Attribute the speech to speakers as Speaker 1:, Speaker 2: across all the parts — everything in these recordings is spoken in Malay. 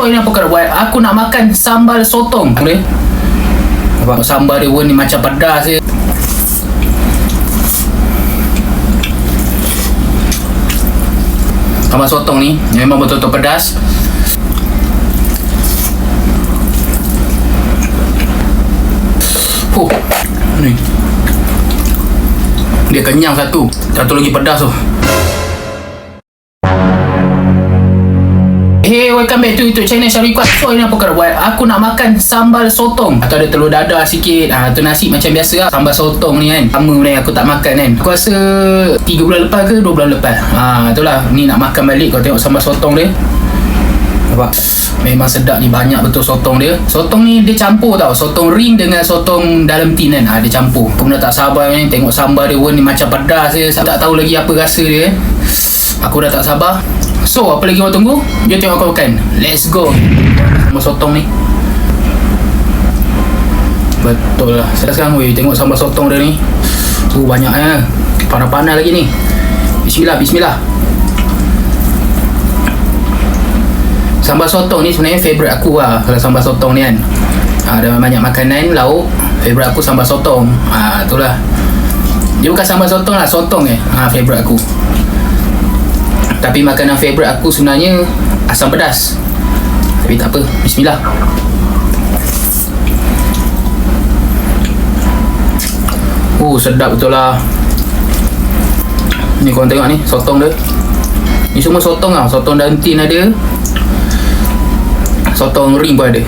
Speaker 1: Ini apa kau nak buat? Aku nak makan sambal sotong. Boleh? Nampak sambal dia pun ni macam pedas je. Sambal sotong ni memang betul-betul pedas. Ni dia kenyang satu lagi pedas tu. Hey, welcome back to YouTube channel Syarifah. So, ini apa kau nak buat? Aku nak makan sambal sotong. Atau ada telur dadah sikit. Tu nasi macam biasa lah. Sambal sotong ni kan, lama ni aku tak makan kan. Aku rasa 3 bulan lepas ke 2 bulan lepas. Itulah, ni nak makan balik. Kau tengok sambal sotong dia. Nampak? Memang sedap ni, banyak betul sotong dia. Sotong ni dia campur tau. Sotong ring dengan sotong dalam tin kan. Dia campur. Aku dah tak sabar ni. Tengok sambal dia pun ni macam pedas je. Tak tahu lagi apa rasa dia. Aku dah tak sabar. So, apa lagi kau tunggu? Jom tengok kau makan. Let's go. Sambal sotong ni betul lah. Sekarang tengok sambal sotong dia ni. Banyaknya. Panas-panas lagi ni. Bismillah. Sambal sotong ni sebenarnya favourite aku lah. Kalau sambal sotong ni kan, ada banyak makanan lauk, favourite aku sambal sotong. Itulah. Dia bukan sambal sotong lah, sotong favourite aku. Tapi makanan favourite aku sebenarnya asam pedas. Tapi tak apa, bismillah. Sedap betul lah. Ni korang tengok ni, sotong dia. Ni semua sotong lah. Sotong dalam tin ada, sotong ring pun ada.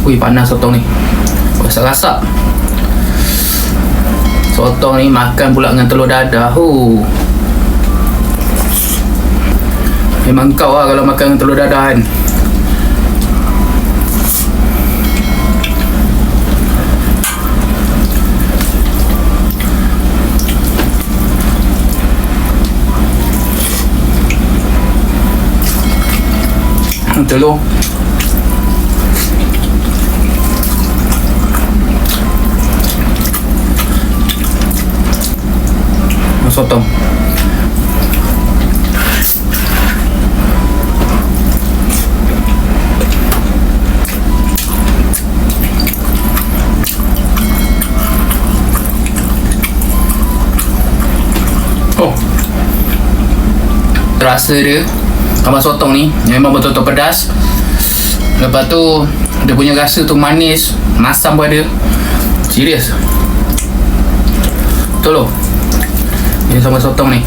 Speaker 1: Panas sotong ni. Rasak-rasak. Sotong ni makan pula dengan telur dadah. Memang kau lah kalau makan telur dadah kan. Telur sotong. Rasa dia sambal sotong ni memang betul-betul pedas. Lepas tu dia punya rasa tu manis, masam pun ada. Serius betul loh. Ini sambal sotong ni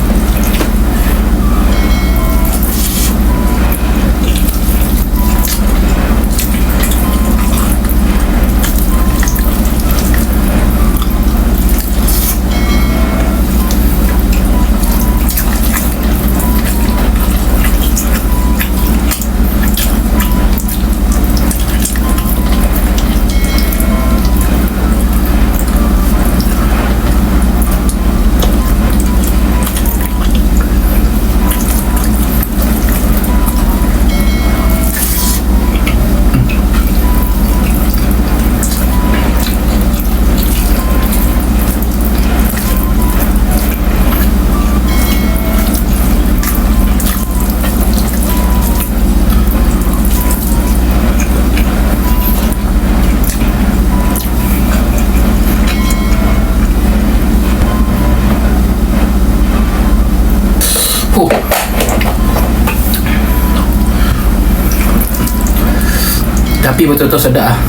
Speaker 1: tapi betul-betul sedap.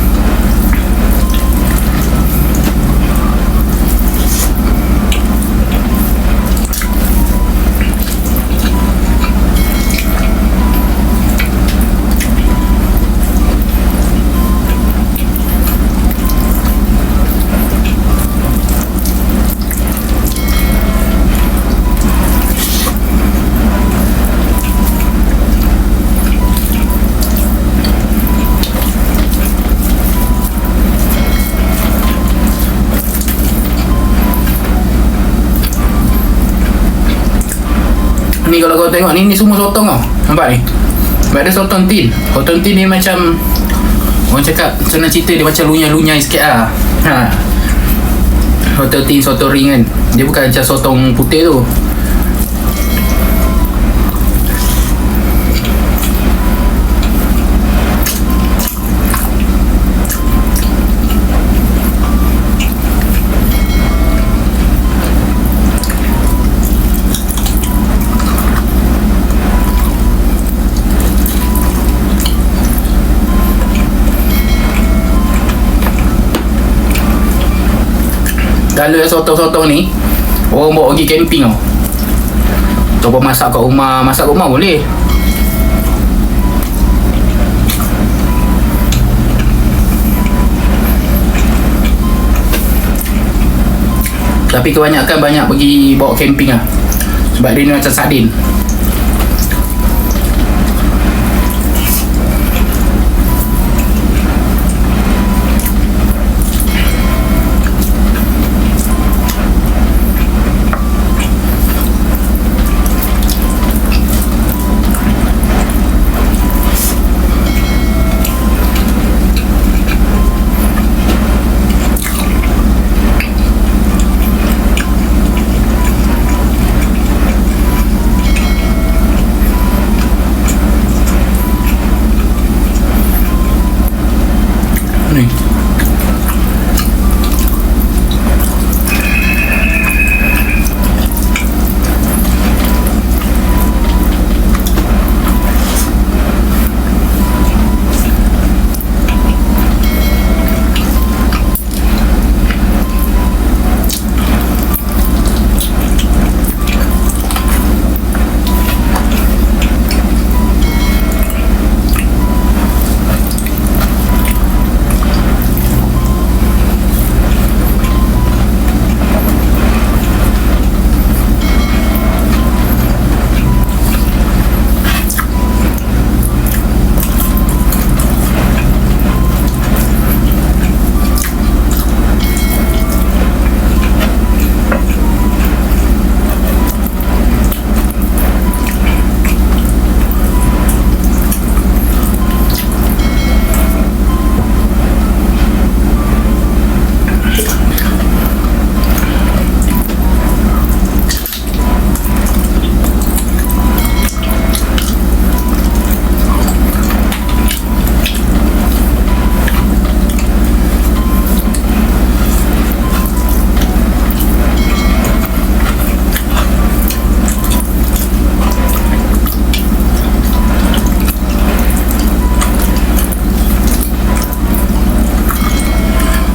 Speaker 1: Ni kalau kau tengok ni semua sotong tau. Nampak ni? Ada sotong tin. Sotong tin ni macam, orang cakap senang cerita, dia macam lunyai-lunyai sikit lah. Sotong tin, sotong ring kan. Dia bukan macam sotong putih tu. Selalu sotong-sotong ni orang bawa pergi camping tau. Cuba masak kat rumah. Masak kat rumah boleh. Tapi kebanyakan banyak pergi bawa camping lah. Sebab dia ni macam sardin. Ni.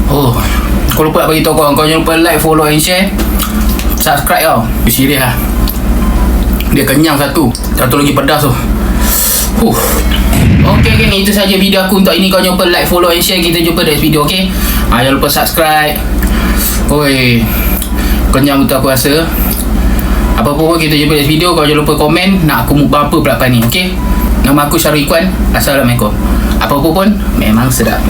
Speaker 1: Oh, kau lupa nak bagi tahu kau jangan lupa like, follow and share. Subscribe tau. Serius lah. Dia kenyang satu lagi pedas tu. Okay, itu saja video aku untuk ini. Kau jangan lupa like, follow and share. Kita jumpa next video, okay? Jangan lupa subscribe. Oi, kenyang betul aku rasa. Apa-apa pun kita jumpa next video. Kau jangan lupa komen nak aku mukbang apa pula ni, okay? Nama aku Syarul Ikhwan. Assalamualaikum. Apa-apa pun memang sedap.